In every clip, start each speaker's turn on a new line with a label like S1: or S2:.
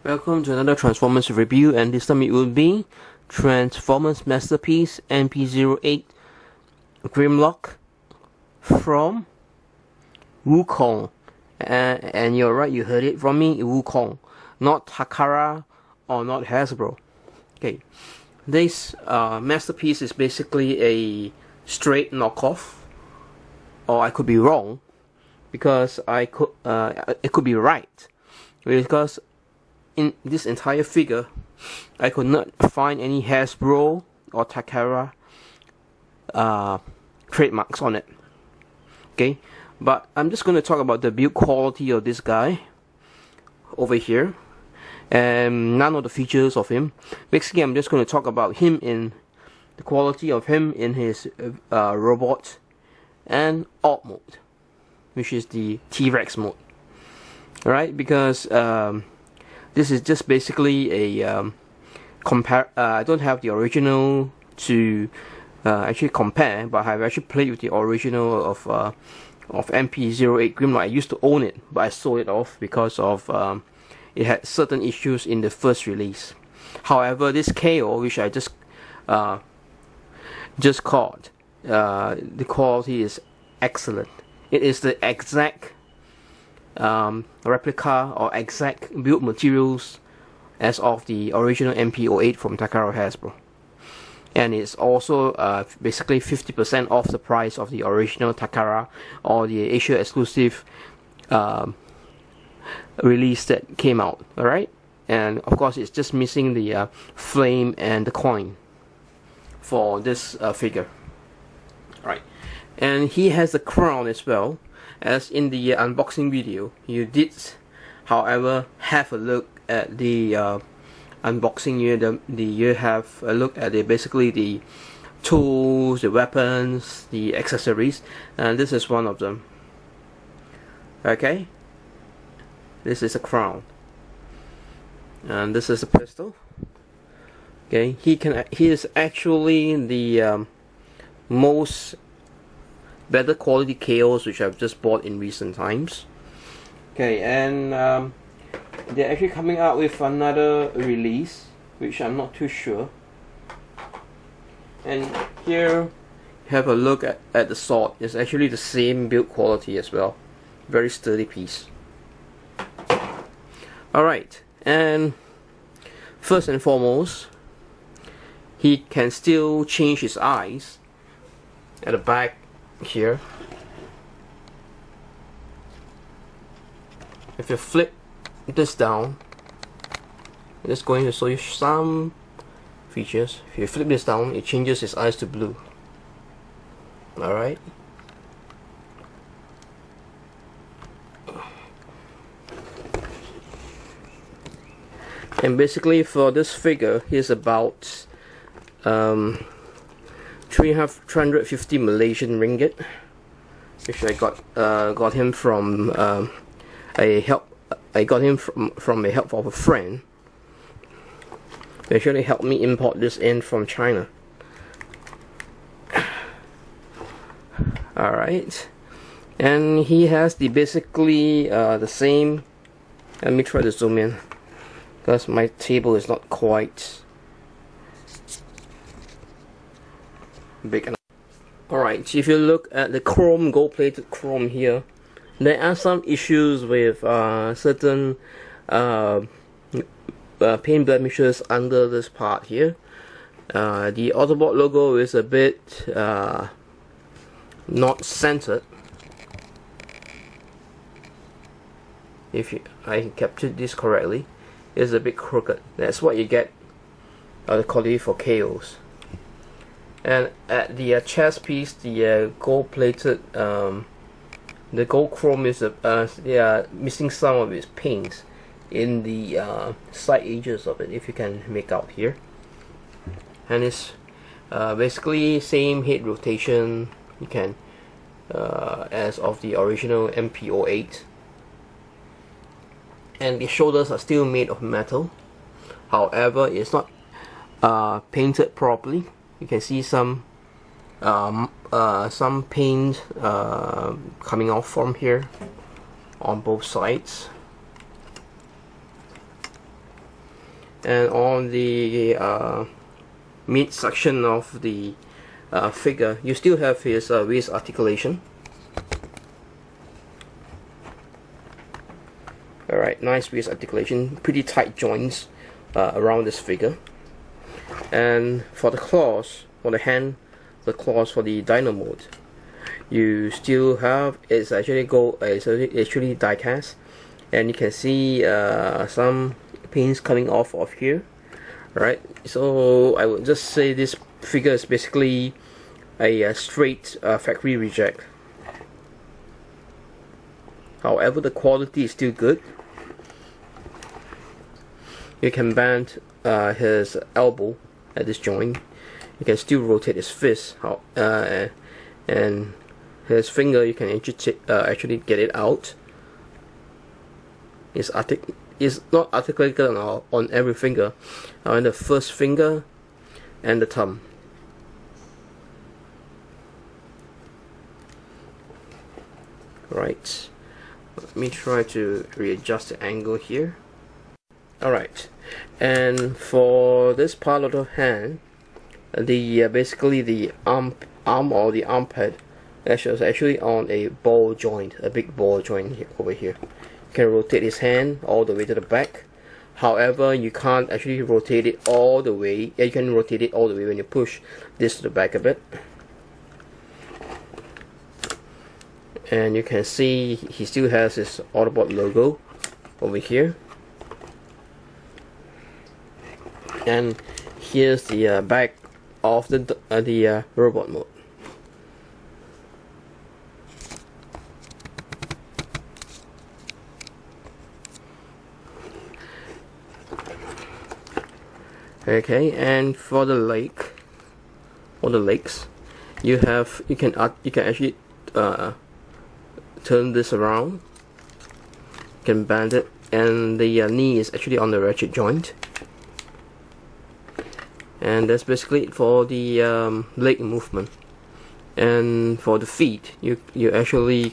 S1: Welcome to another Transformers review, and this time it will be Transformers Masterpiece MP-08 Grimlock from Wukong. And you're right, you heard it from me, Wukong, not Takara or not Hasbro. Okay, this Masterpiece is basically a straight knockoff, or I could be wrong, because it could be right, because in this entire figure, I could not find any Hasbro or Takara trademarks on it. Okay, but I'm just going to talk about the build quality of this guy over here, and none of the features of him. Basically, I'm just going to talk about him in the quality of him in his robot and alt mode, which is the T-Rex mode. Alright, because this is just basically a I don't have the original to actually compare, but I've actually played with the original of MP-08 Grimlock. I used to own it, but I sold it off because of it had certain issues in the first release. However, this KO, which I just caught, the quality is excellent. It is the exact replica or exact build materials as of the original MP-08 from Takara Hasbro, and it's also basically 50% off the price of the original Takara or the Asia exclusive release that came out. Alright, and of course it's just missing the flame and the coin for this figure. Alright, and he has a crown as well. As in the unboxing video, you did, however, have a look at the unboxing. You have a look at basically the tools, the weapons, the accessories, and this is one of them. Okay, this is a crown, and this is a pistol. Okay, he is actually the most better quality KOs which I've just bought in recent times. Okay, and they're actually coming out with another release, which I'm not too sure. And here, have a look at the sword. It's actually the same build quality as well. Very sturdy piece. Alright, and first and foremost, he can still change his eyes at the back here. If you flip this down, I'm just going to show you some features. If you flip this down, it changes his eyes to blue. Alright, and basically for this figure, he's about 350 Malaysian ringgit, which I got him from I got him from a help of a friend. They actually helped me import this in from China. Alright, and he has basically the same. Let me try to zoom in, because my table is not quite big enough. Alright, if you look at the chrome, gold-plated chrome here, there are some issues with certain paint blemishes under this part here. The Autobot logo is a bit not centered. If I captured this correctly, it's a bit crooked. That's what you get the quality for KOs. And at the chest piece, the gold-plated, the gold chrome is they are missing some of its paint in the side edges of it, if you can make out here. And it's basically same head rotation you can as of the original MP-08. And the shoulders are still made of metal. However, it's not painted properly. You can see some paint coming off from here on both sides. And on the mid section of the figure, you still have his wrist articulation. Alright, nice wrist articulation, pretty tight joints around this figure. And for the claws, for the hand, the claws for the Dino mode, you still have, it's actually die cast, and you can see some pins coming off of here. Right, so I would just say this figure is basically a straight factory reject. However, the quality is still good. You can bend his elbow at this joint. You can still rotate his fist, and his finger, you can actually get it out. It's not articulated on every finger, on the first finger and the thumb. Right, let me try to readjust the angle here. Alright, and for this part of the hand, the basically the arm or the armpit is actually on a ball joint, a big ball joint here, over here. You can rotate his hand all the way to the back. However, you can't actually rotate it all the way. Yeah, you can rotate it all the way when you push this to the back a bit. And you can see he still has his Autobot logo over here. And here's the back of the robot mode. Okay, and for the leg, or the legs, you can actually turn this around. You can bend it, and the knee is actually on the ratchet joint. And that's basically it for the leg movement. And for the feet, you can actually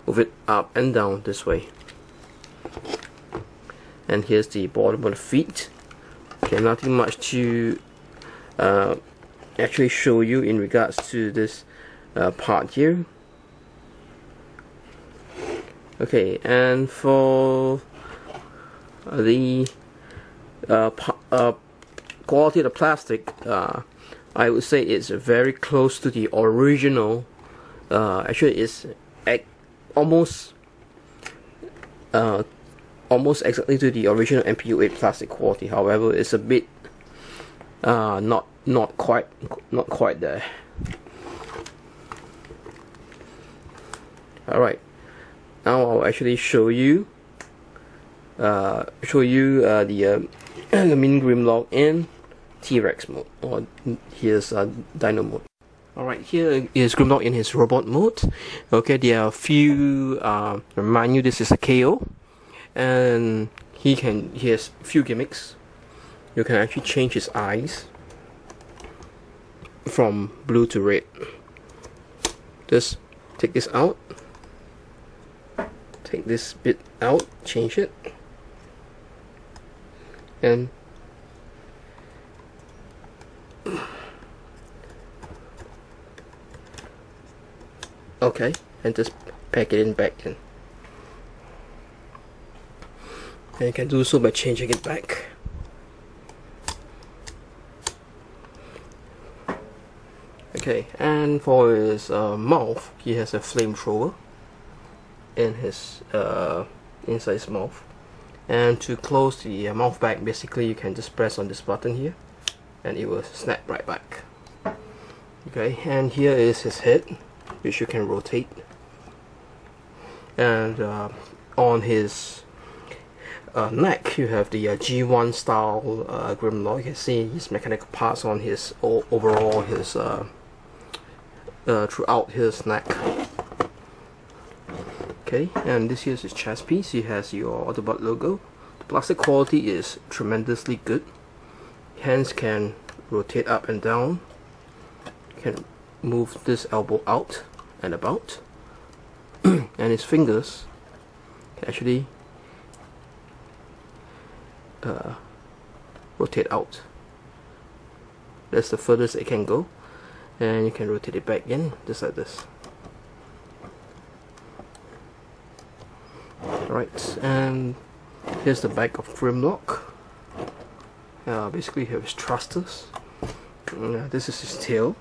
S1: move it up and down this way. And here's the bottom of the feet. Okay, nothing much to actually show you in regards to this part here. Okay, and for the quality of the plastic, I would say it's very close to the original. Actually, it's almost exactly to the original MPU-8 plastic quality. However, it's a bit not quite there. All right, now I'll actually show you the mini Grimlock in T-Rex mode, or here's Dino mode. Alright, here is Grimlock in his robot mode. Okay, there are a few, remind you this is a KO, and he has a few gimmicks. You can actually change his eyes from blue to red. Just take this out, take this bit out, change it, and okay, and just pack it in back in. And you can do so by changing it back. Okay, and for his mouth, he has a flamethrower in his inside his mouth. And to close the mouth back, basically you can just press on this button here, and it will snap right back. Okay, and here is his head, which you can rotate. And on his neck, you have the G1 style Grimlock. You can see his mechanical parts on his overall his throughout his neck. Okay, and this here's his chest piece. He has your Autobot logo. The plastic quality is tremendously good. Hands can rotate up and down. You can move this elbow out and about. And his fingers can actually rotate out. That's the furthest it can go, and you can rotate it back in just like this. Alright, and here's the back of Grimlock. Basically, here is thrusters. This is his tail.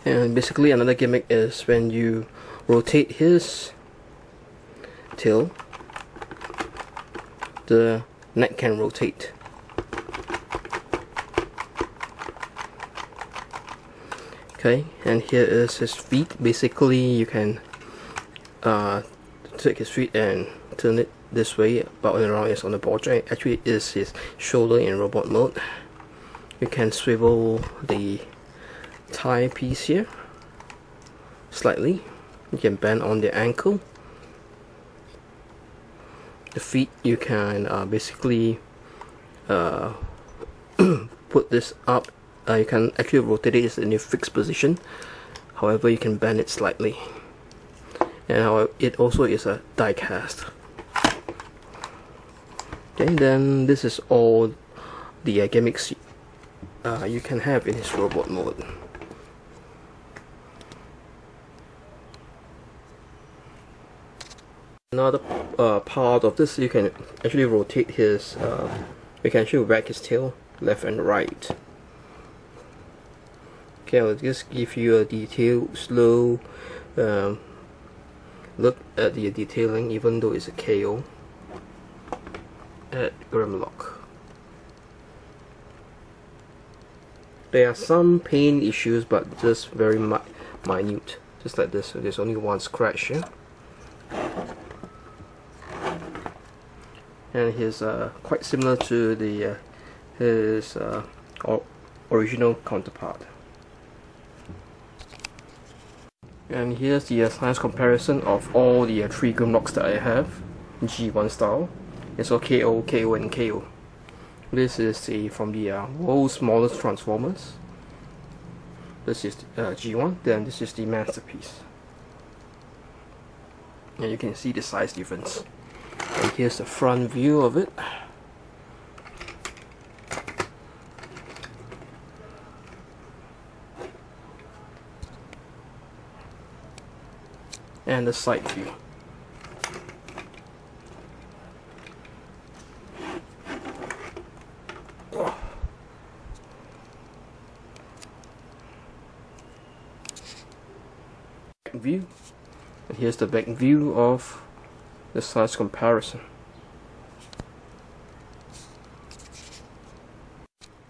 S1: And basically, another gimmick is when you rotate his tail, the neck can rotate. Okay, and here is his feet. Basically, you can take his feet and turn it this way, but around is on the ball joint. Actually, it is his shoulder in robot mode. You can swivel the thigh piece here slightly. You can bend on the ankle. The feet, you can basically put this up. You can actually rotate it in a fixed position. However, you can bend it slightly. And it also is a die cast. Okay, then this is all the gimmicks you can have in his robot mode. Another part of this, you can actually rotate his, you can actually wag his tail left and right. Okay, I'll just give you a detailed, slow look at the detailing, even though it's a KO at Grimlock. There are some paint issues, but just very minute, just like this. So there's only one scratch here. And he's quite similar to the his original counterpart. And here's the size comparison of all the 3 Grimlocks that I have, G1 style. It's all KO, KO, and KO. This is from the world's smallest Transformers. This is G1, then this is the masterpiece. And you can see the size difference. And here's the front view of it. And the side view. View, and here's the back view of the size comparison.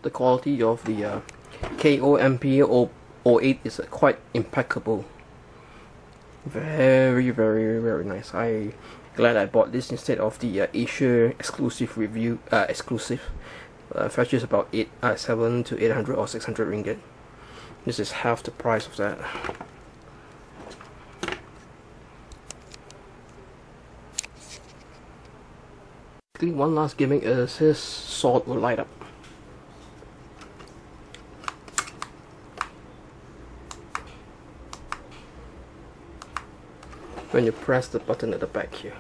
S1: The quality of the KOMP08 is quite impeccable. Very, very, very nice. I'm glad I bought this instead of the Asia exclusive review. Fetches about 7 to 800 or 600 ringgit. This is half the price of that. One last gimmick is his sword will light up. When you press the button at the back here.